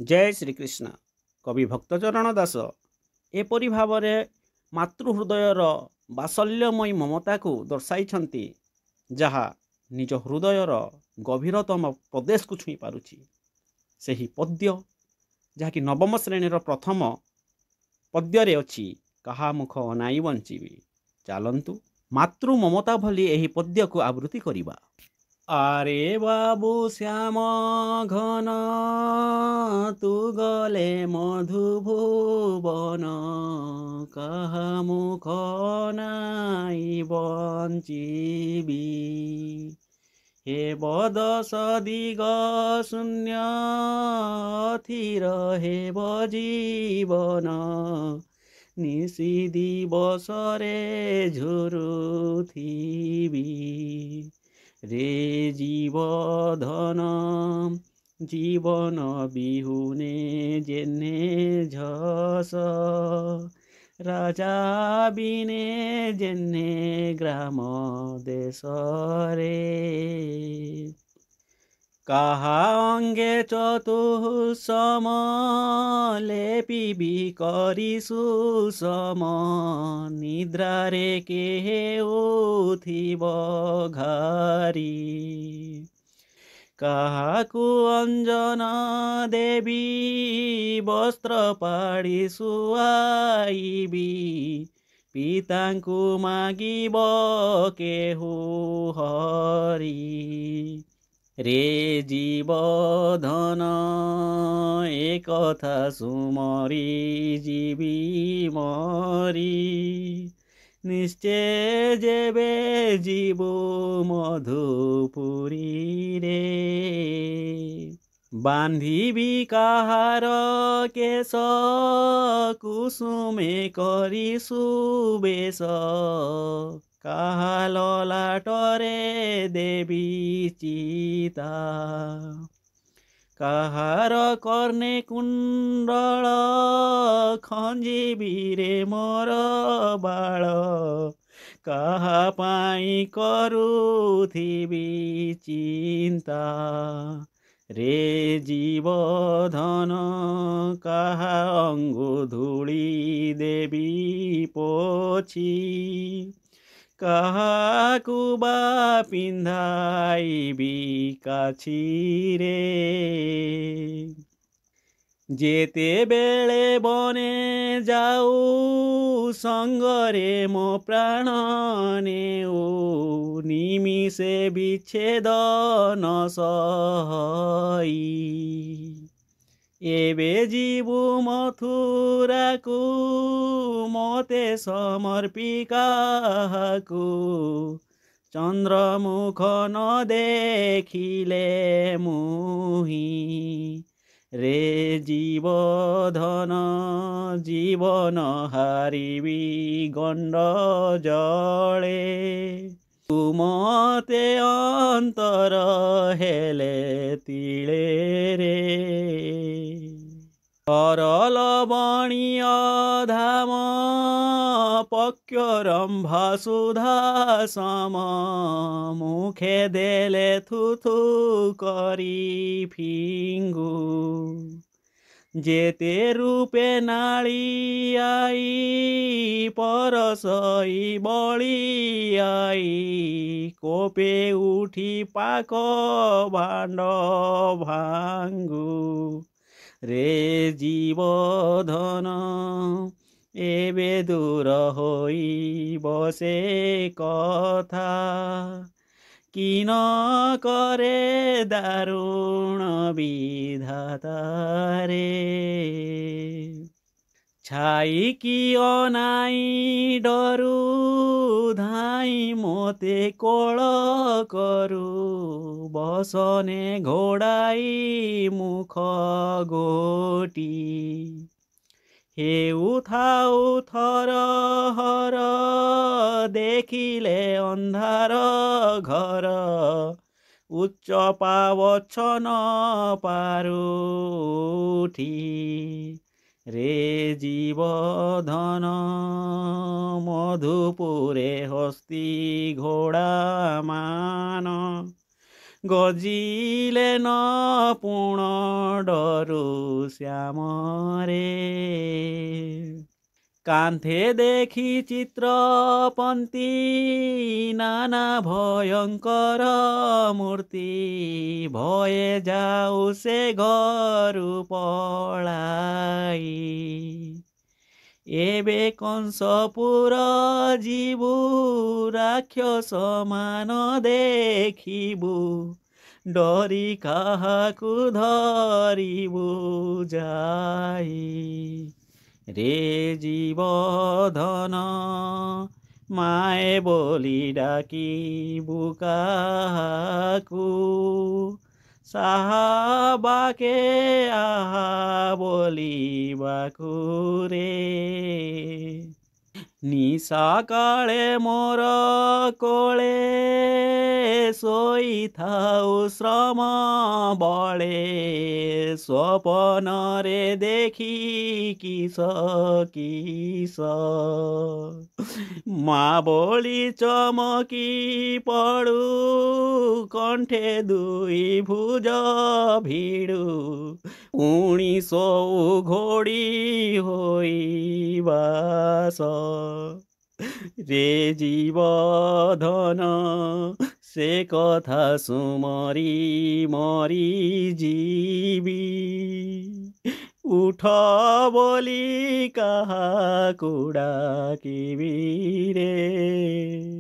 ଜୟ ଶ୍ରୀକୃଷ୍ଣ। କବି ଭକ୍ତଚରଣ ଦାସ ଏପରି ଭାବରେ ମାତୃହୃଦୟର ବାତ୍ସଲ୍ୟମୟୀ ମମତାକୁ ଦର୍ଶାଇଛନ୍ତି, ଯାହା ନିଜ ହୃଦୟର ଗଭୀରତମ ପ୍ରଦେଶକୁ ଛୁଇଁ ପାରୁଛି। ସେହି ପଦ୍ୟ ଯାହାକି ନବମ ଶ୍ରେଣୀର ପ୍ରଥମ ପଦ୍ୟରେ ଅଛି, କାହା ମୁଖ ଅନାଇ ବଞ୍ଚିବି। ଚାଲନ୍ତୁ ମାତୃ ମମତା ଭଳି ଏହି ପଦ୍ୟକୁ ଆବୃତ୍ତି କରିବା। ଆରେ ବାବୁ ଶ୍ୟାମ ଘନ ତୁ ଗଲେ ମଧୁଭୁବନ, କାହା ମୁଖ ନାଇ ବଞ୍ଚିବି। ହେ ବଦସ ଦିଗ ଶୂନ୍ୟ ଅଥିର ହେବ ଜୀବନ, ନିଶି ଦିବସରେ ଝୁରୁଥିବି। ରେ ଜୀବଧନ ଜୀବନ ବିହୁନେ ଯେନେ ଝସ, ରାଜା ବିନେ ଯେନେ ଗ୍ରାମ ଦେଶରେ। କାହା ଅଙ୍ଗେ ଚତୁଃସମ ଲେପିବି କରି ସୁଷମ, ନିଦ୍ରାରେ କେଉଥିବ ଘାରି। କାହାକୁ ଅଞ୍ଜନ ଦେବି ବସ୍ତ୍ର ପାଡ଼ି ଶୁଆଇବି, ପିତାଙ୍କୁ ମାଗିବ କେହୁ ହରି। ରେ ଜୀବଧନ ଏକଥା ସୁମରି ଯିବି ମରି, ନିଶ୍ଚେ ଯେବେ ଯିବୁ ମଧୁପୁରୀରେ। ବାନ୍ଧିବି କାହାର କେଶ କୁସୁମେ କରି ସୁବେଶ, କାହା ଲଲାଟରେ ଦେବି ଚିତା। କାହାର କର୍ଣ୍ଣେ କୁଣ୍ଡଳ ଖଞ୍ଜିବି ରେ ମୋର ବାଳ, କାହା ପାଇଁ କରୁଥିବି ଚିନ୍ତା। ରେ ଜୀବଧନ କାହା ଅଙ୍ଗୁଧୂଳି ଦେବି ପୋଛି, କାହାକୁ ବା ପିନ୍ଧାଇବି କାଛିରେ। ଯେତେବେଳେ ବନେ ଯାଉ ସଙ୍ଗରେ ମୋ ପ୍ରାଣ ନେଉ, ନିମିଷେ ବିଚ୍ଛେଦନ ସହଇ। ଏବେ ଯିବୁ ମଥୁରାକୁ ମୋତେ ସମର୍ପି କାହାକୁ, ଚନ୍ଦ୍ରମୁଖ ନ ଦେଖିଲେ ମୁହିଁ। ରେ ଜୀବଧନ ଜୀବନ ହାରିବି ଗଣ୍ଡ ଜଳେ, ତୁ ମତେ ଅନ୍ତର ହେଲେ ତିଳେରେ। କରଲବଣୀୟ ଧାମ ପକ୍ୟରମ୍ଭା ସୁଧା ସମ, ମୁଖେ ଦେଲେ ଥୁଥୁ କରି ଫିଙ୍ଗୁ। ଯେତେ ରୂପେ ନାଳିଆଇ ପରସଇ ବଳିଆଇ, କୋପେ ଉଠି ପାକ ଭାଣ୍ଡ ଭାଙ୍ଗୁ। ରେ ଜୀବଧନ ଏବେ ଦୂର ହୋଇବ ସେ କଥା, କିନ କରେ ଦାରୁଣ ବିଧାତାରେ। ଛାଇକି ଅନାଇ ଡରୁ ଧାଇଁ ମୋତେ କୋଳ କରୁ, ବସନେ ଘୋଡ଼ାଇ ମୁଖ ଗୋଟି। ହେଉଥାଉ ଥର ହର ଦେଖିଲେ ଅନ୍ଧାର ଘର, ଉଚ୍ଚ ପାବଚ୍ଛନ ପାରୁଠି। ରେ ଜୀବଧନ ମଧୁପୁରେ ହସ୍ତି ଘୋଡ଼ା ମାନ, ଗର୍ଜିଲେ ନ ପୁଣ ଡରୁ ଶ୍ୟାମରେ। କାନ୍ଥେ ଦେଖି ଚିତ୍ରପନ୍ତି ନାନା ଭୟଙ୍କର ମୂର୍ତ୍ତି, ଭୟେ ଯାଉ ସେ ଘରୁ ପଳାଇ। ଏବେ କଂସପୁର ଯିବୁ ରାକ୍ଷସ ମାନ ଦେଖିବୁ, ଡରି କାହାକୁ ଧରିବୁ ଯାଇ। ରେ ଜୀବଧନ ମାଏ ବୋଲି ଡାକିବୁ କାହାକୁ, ସାହା ବାକେ ଆହା ବୋଲିବାକୁ ରେ। ନିଶା କାଳେ ମୋର କୋଳେ ଶୋଇଥାଉ ଶ୍ରମ ବଳେ, ସ୍ୱପନରେ ଦେଖି କିସ କିସ। ମା ବୋଳି ଚମକି ପଡ଼ୁ କଣ୍ଠେ ଦୁଇ ଭୁଜ ଭିଡ଼ୁ, ପୁଣି ଶୋଉ ଘୋଡ଼ି ହୋଇ ବାସ। ରେ ଜୀବଧନ ସେ କଥା ସୁମରି ମରି ଯିବି, ଉଠ ବୋଲି କାହାକୁ ଡାକିବି ରେ।